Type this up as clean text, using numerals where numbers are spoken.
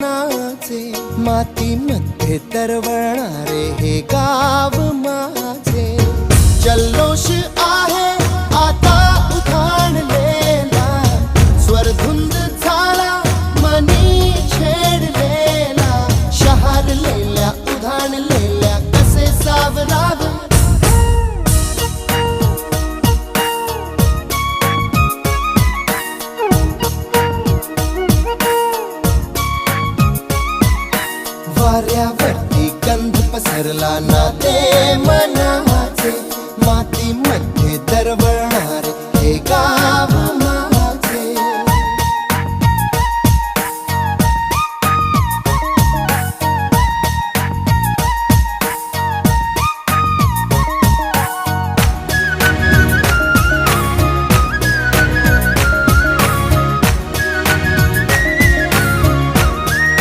नाचे मातीमध्ये तरवणारे हे गाव माझे जल्लोष आहे आता उधाणलेला स्वरधुंद झाला मनी छेडलेला शहारलेल्या उधाणलेल्या कसे सावरावे वाऱ्यावरती गंध पसरला ना ते मनाचे मातीमध्ये दरवळ